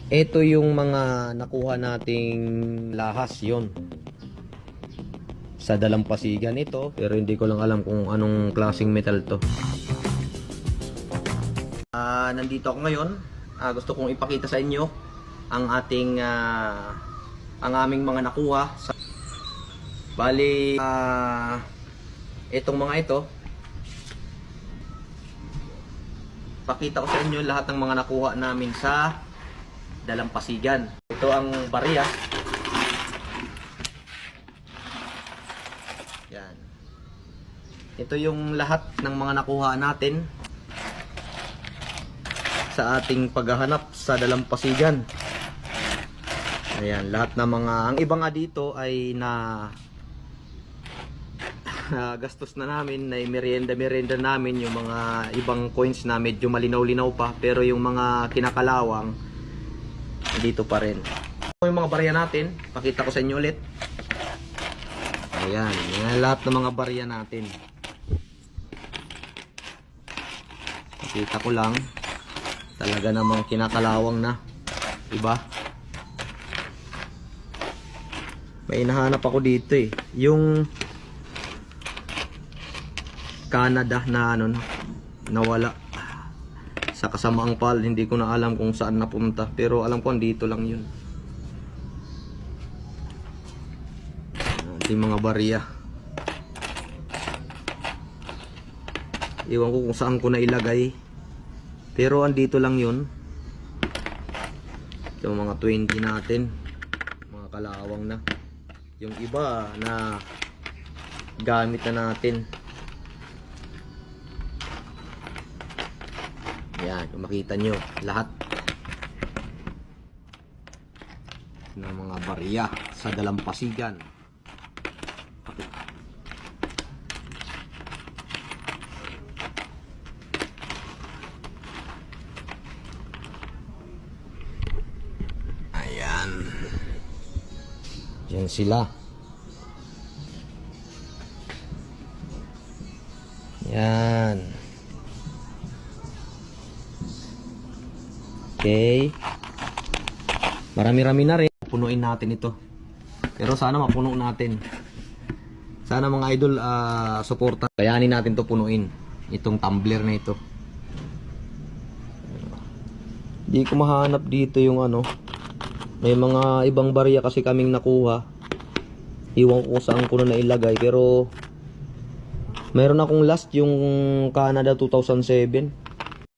Ito yung mga nakuha nating lahas yon sa dalampasigan ito, pero hindi ko lang alam kung anong klaseng metal to. Nandito ako ngayon. Gusto kong ipakita sa inyo ang ang aming mga nakuha sa bali itong mga ito. Pakita ko sa inyo lahat ng mga nakuha namin sa dalampasigan. Ito ang barya. Yan. Ito yung lahat ng mga nakuha natin sa ating paghahanap sa dalampasigan. Ayan, lahat ng mga, ang iba nga dito ay gastos na namin, na merienda namin, yung mga ibang coins na medyo malinaw-linaw pa, pero yung mga kinakalawang dito pa rin. Yung mga barya natin, pakita ko sa inyo ulit. Ayan, yan lahat ng mga barya natin. Pakita ko lang, talaga namang kinakalawang na, diba? May hinahanap ako dito eh, yung Canada na nawala sa kasamaang pal. Hindi ko na alam kung saan napunta, pero alam ko andito lang yun. Yung mga barya, iwan ko kung saan ko na ilagay, pero andito lang yun. Yung mga 20 natin, mga kalawang na. Yung iba na gamit na natin. Yan, kung makita nyo lahat ng mga barya sa dalampasigan. Ayan, yan sila. Yan. Okay. Marami-rami na rin. Punuin natin ito. Pero sana mapuno natin. Sana mga idol suporta. Kayanin natin to punuin. Itong tumbler na ito. Di ko mahanap dito yung may mga ibang barya kasi kaming nakuha. Iwan ko saan ko na nailagay. Pero mayroon akong last yung Canada 2007.